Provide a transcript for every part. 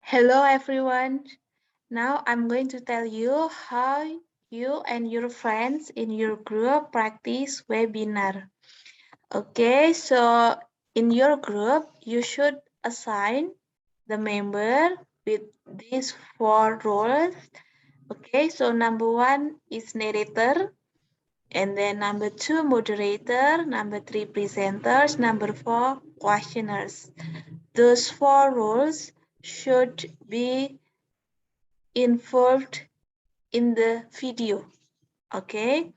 Hello everyone. Now I'm going to tell you how you and your friends in your group practice webinar. Okay, so in your group, you should assign the member with these four roles. Okay, so number one is narrator, and then number two, moderator, number three, presenters, number four, questioners. Those four roles should be involved in the video. Okay,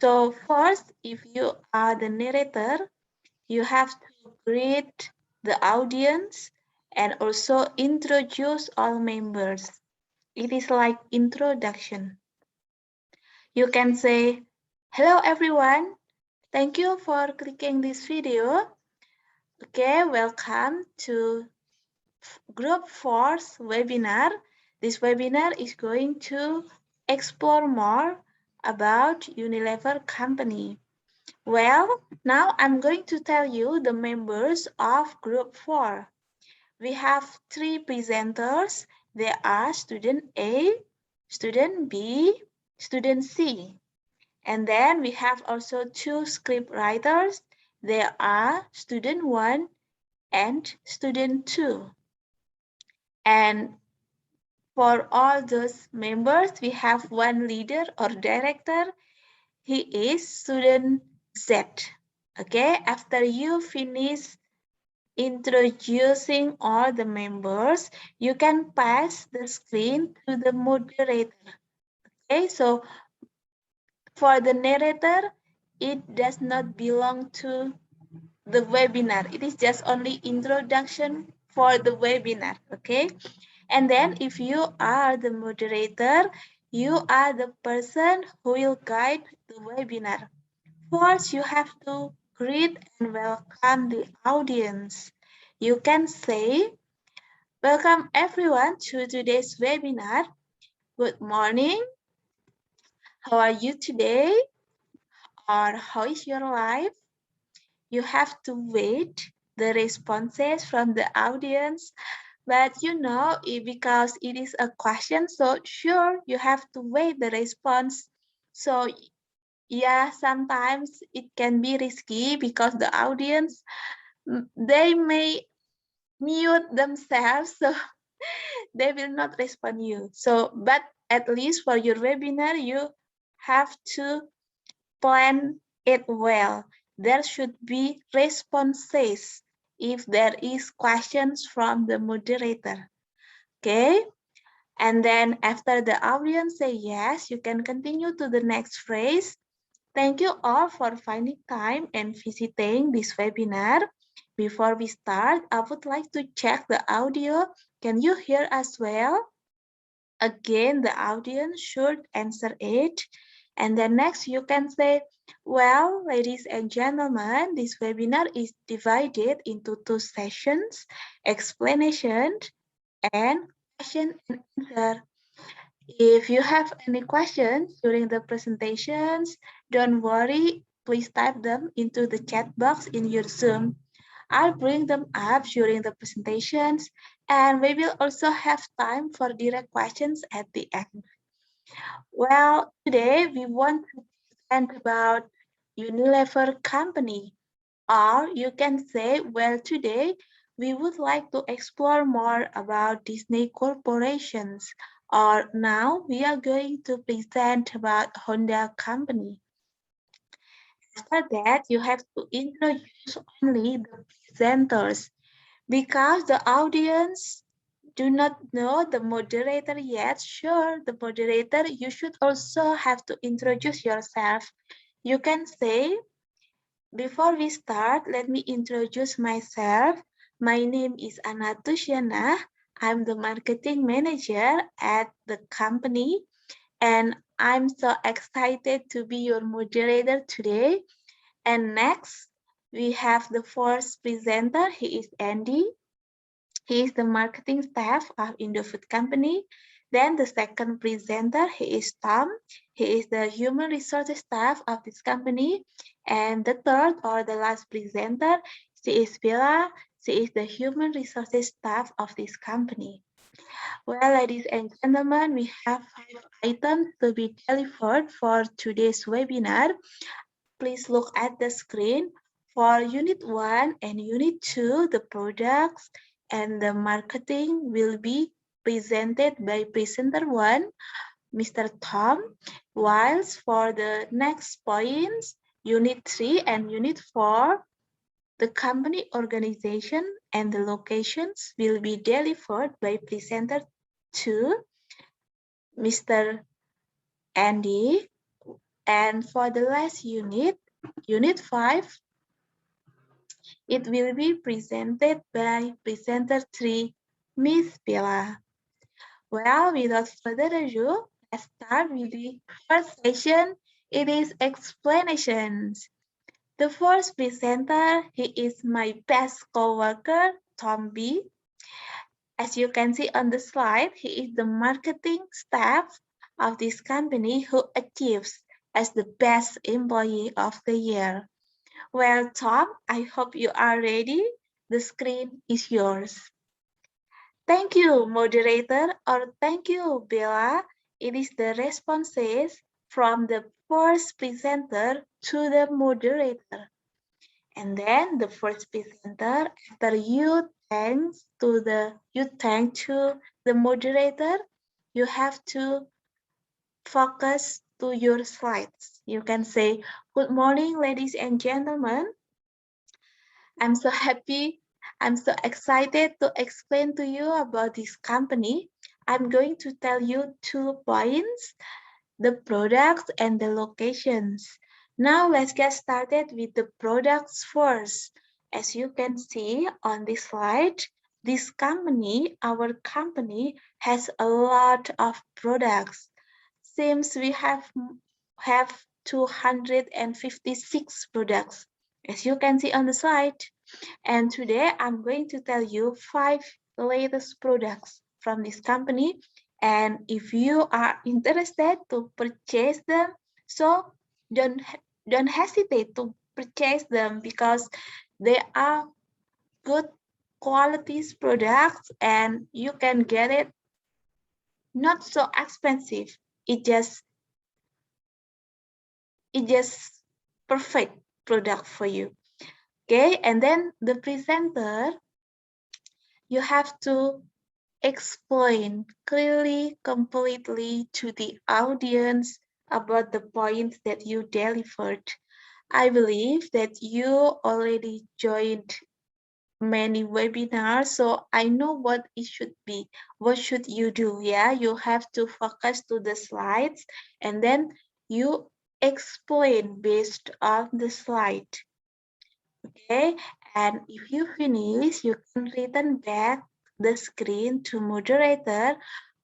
so first, if you are the narrator, you have to greet the audience and also introduce all members. It is like introduction. You can say, hello everyone, thank you for clicking this video. Okay, welcome to Group 4's webinar. This webinar is going to explore more about Unilever company. Well, now I'm going to tell you the members of Group 4. We have three presenters. They are Student A, Student B, Student C. And then we have also two script writers. They are Student 1 and Student 2. And for all those members, we have one leader or director. He is Student Z. Okay, after you finish introducing all the members, you can pass the screen to the moderator. Okay, so for the narrator, it does not belong to the webinar. It is just only introduction for the webinar. Okay, and then if you are the moderator, you are the person who will guide the webinar. First, you have to greet and welcome the audience. You can say, welcome everyone to today's webinar. Good morning. How are you today? Or how is your life? You have to wait the responses from the audience. But you know, because it is a question, so sure, you have to wait the response. So yeah, sometimes it can be risky because the audience, they may mute themselves, so they will not respond you. So, but at least for your webinar, you have to plan it well. There should be responses if there is questions from the moderator. Okay. And then after the audience say yes, you can continue to the next phrase. Thank you all for finding time and visiting this webinar. Before we start, I would like to check the audio. Can you hear us well? Again, the audience should answer it. And then next you can say, well, ladies and gentlemen, this webinar is divided into two sessions, explanation and question and answer. If you have any questions during the presentations, don't worry, please type them into the chat box in your Zoom. I'll bring them up during the presentations, and we will also have time for direct questions at the end. Well, today we want to present about Unilever company, or you can say, well, today we would like to explore more about Disney corporations, or now we are going to present about Honda company. After that, you have to introduce only the presenters because the audience do not know the moderator yet. Sure, the moderator, you should also have to introduce yourself. You can say, before we start, let me introduce myself. My name is Anatushana. I'm the marketing manager at the company, and I'm so excited to be your moderator today. And next, we have the first presenter. He is Andy. He is the marketing staff of Indofood Company. Then the second presenter, he is Tom. He is the human resources staff of this company. And the third or the last presenter, she is Bella. She is the human resources staff of this company. Well, ladies and gentlemen, we have 5 items to be delivered for today's webinar. Please look at the screen. For Unit 1 and Unit 2, the products and the marketing will be presented by Presenter 1, Mr. Tom, whilst for the next points, Unit 3 and Unit 4, the company organization and the locations will be delivered by Presenter 2, Mr. Andy. And for the last unit, Unit 5, it will be presented by Presenter 3, Miss Bella. Well, without further ado, let's start with the first session. It is explanations. The first presenter, he is my best coworker, Tom B. As you can see on the slide, he is the marketing staff of this company who achieves as the best employee of the year. Well, Tom, I hope you are ready. The screen is yours. Thank you, moderator, or thank you, Bella. It is the responses from the first presenter to the moderator. And then the first presenter, after you thank to the moderator, you have to focus to your slides. You can say, "Good morning, ladies and gentlemen. I'm so happy. I'm so excited to explain to you about this company. I'm going to tell you 2 points, the products and the locations. Now let's get started with the products first. As you can see on this slide, this company, our company, has a lot of products. Seems we have 256 products, as you can see on the slide. And today I'm going to tell you 5 latest products from this company. And if you are interested to purchase them, so don't hesitate to purchase them because they are good qualities products and you can get it not so expensive. It just perfect product for you. Okay, and then the presenter, you have to explain clearly, completely to the audience about the points that you delivered. I believe that you already joined many webinars, so I know what it should be. What should you do? Yeah, you have to focus to the slides and then you explain based on the slide. Okay, and if you finish, you can return back the screen to moderator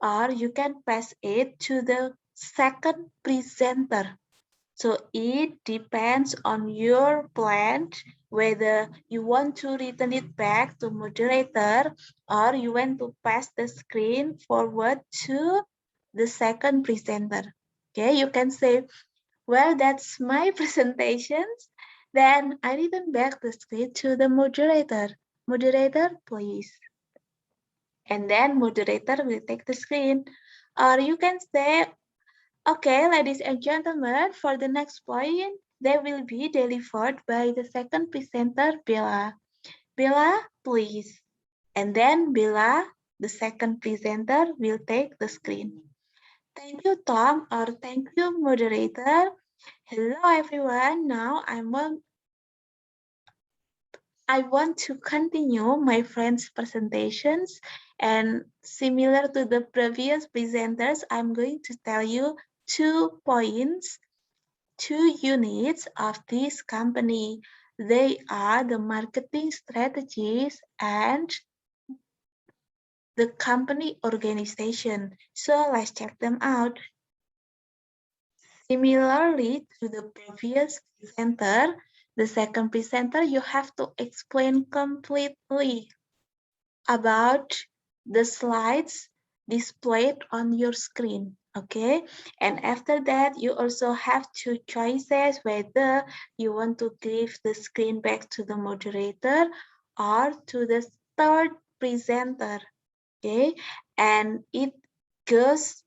or you can pass it to the second presenter. So it depends on your plan whether you want to return it back to moderator or you want to pass the screen forward to the second presenter. Okay, you can say, well, that's my presentations. Then I return back the screen to the moderator. Moderator, please. And then moderator will take the screen. Or you can say, okay, ladies and gentlemen, for the next point, they will be delivered by the second presenter, Bella. Bella, please. And then Bella, the second presenter, will take the screen. Thank you, Tom, or thank you, moderator. Hello, everyone. Now I want to continue my friend's presentations, and similar to the previous presenters, I'm going to tell you 2 points, 2 units of this company. They are the marketing strategies and the company organization. So let's check them out. Similarly to the previous presenter, the second presenter, you have to explain completely about the slides displayed on your screen. Okay, and after that, you also have 2 choices whether you want to give the screen back to the moderator or to the third presenter. Okay, and it goes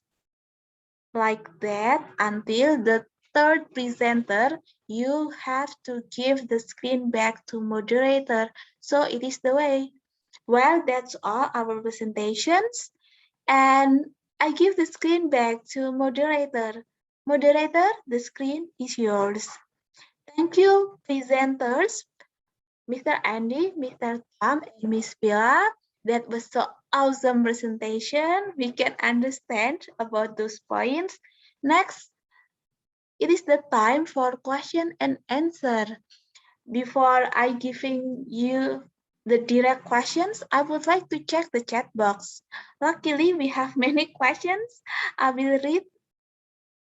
like that until the third presenter. You have to give the screen back to moderator. So it is the way. Well, that's all our presentations. And I give the screen back to moderator. Moderator, the screen is yours. Thank you, presenters, Mr. Andy, Mr. Tom, and Miss Bella. That was so awesome presentation. We can understand about those points. Next, it is the time for question and answer. Before I giving you the direct questions, I would like to check the chat box. Luckily, we have many questions. I will read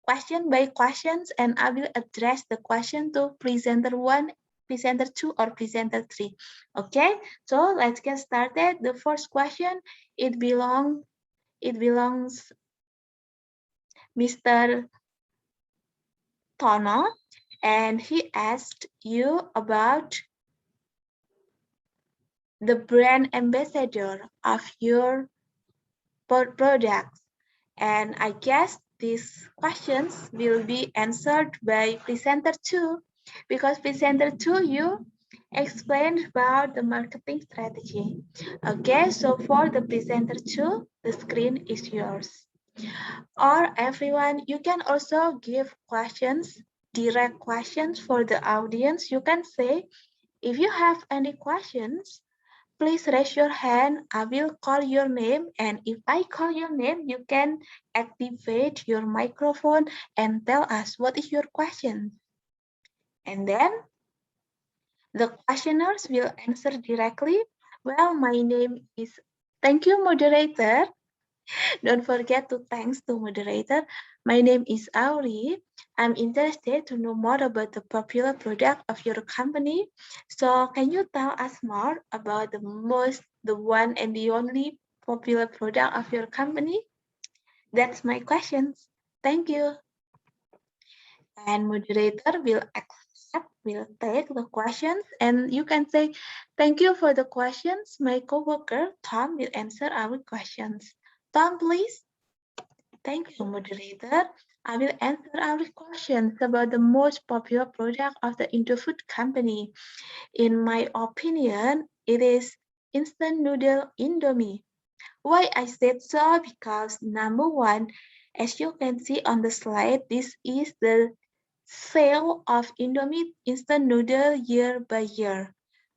question by questions and I will address the question to presenter 1, presenter 2, or presenter 3. Okay, so let's get started. The first question, it belongs Mr. Tono, and he asked you about the brand ambassador of your products. And I guess these questions will be answered by presenter 2 because presenter 2 you explained about the marketing strategy. Okay, so for the presenter 2, the screen is yours. Or everyone, you can also give questions, direct questions for the audience. You can say, if you have any questions, please raise your hand. I will call your name. And if I call your name, you can activate your microphone and tell us what is your question. And then the questioners will answer directly. Well, my name is, thank you, moderator. Don't forget to thanks to moderator. My name is Auri. I'm interested to know more about the popular product of your company. So can you tell us more about the one and the only popular product of your company? That's my questions. Thank you. And moderator will accept, will take the questions, and you can say, thank you for the questions. My coworker Tom will answer our questions. Tom, please. Thank you, moderator. I will answer our questions about the most popular product of the Indofood company. In my opinion, it is instant noodle Indomie. Why I said so? Because number one, as you can see on the slide, this is the sale of Indomie instant noodle year by year.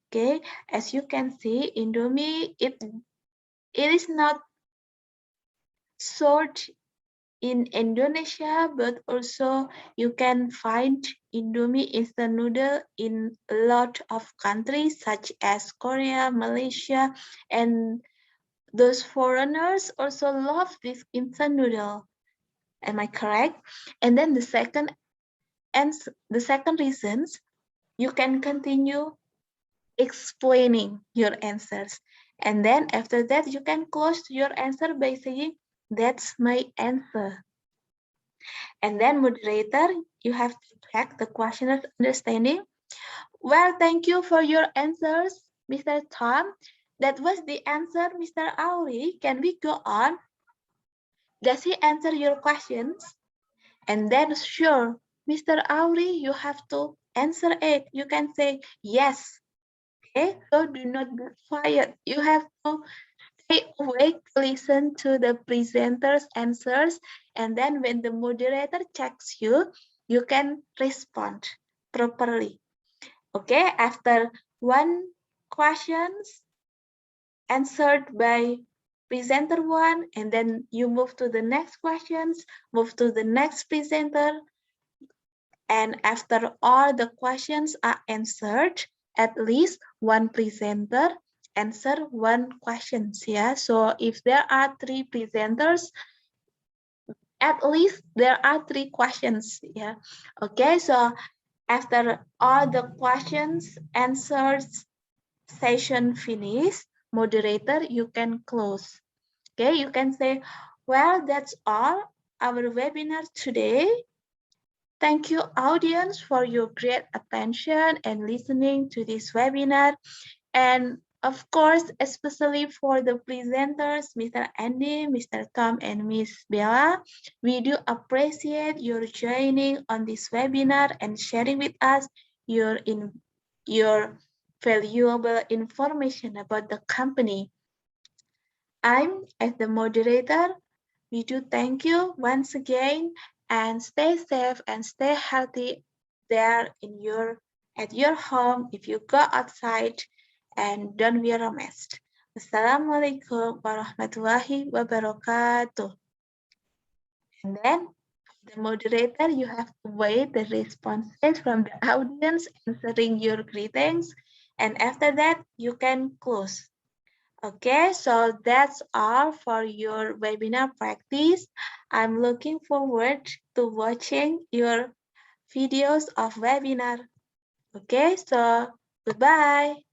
Okay, as you can see, Indomie it is not sold in Indonesia, but also you can find Indomie instant noodle in a lot of countries such as Korea, Malaysia, and those foreigners also love this instant noodle. Am I correct? And then the second reasons, you can continue explaining your answers. And then after that, you can close your answer by saying, that's my answer. And then moderator, you have to check the questioner's understanding. Well, thank you for your answers, Mr. Tom. That was the answer, Mr. Auri. Can we go on? Does he answer your questions? And then sure, Mr. Auri, you have to answer it. You can say yes. Okay, so do not be quiet. You have to stay awake, listen to the presenter's answers, and then when the moderator checks you, you can respond properly. Okay, after one questions answered by presenter 1, and then you move to the next questions, move to the next presenter, and after all the questions are answered, at least one presenter answer one questions. Yeah, so if there are 3 presenters, at least there are 3 questions. Yeah, okay, so after all the questions answers session finished, moderator, you can close. Okay, you can say, well, that's all our webinar today. Thank you, audience, for your great attention and listening to this webinar. And Of course, especially for the presenters, Mr. Andy, Mr. Tom, and Miss Bella, we do appreciate your joining on this webinar and sharing with us your valuable information about the company. I'm, as the moderator, we do thank you once again and stay safe and stay healthy there at your home if you go outside and don't wear a mask. Assalamualaikum warahmatullahi wabarakatuh. And then the moderator, you have to wait the responses from the audience answering your greetings. And after that, you can close. Okay, so that's all for your webinar practice. I'm looking forward to watching your videos of webinar. Okay, so goodbye.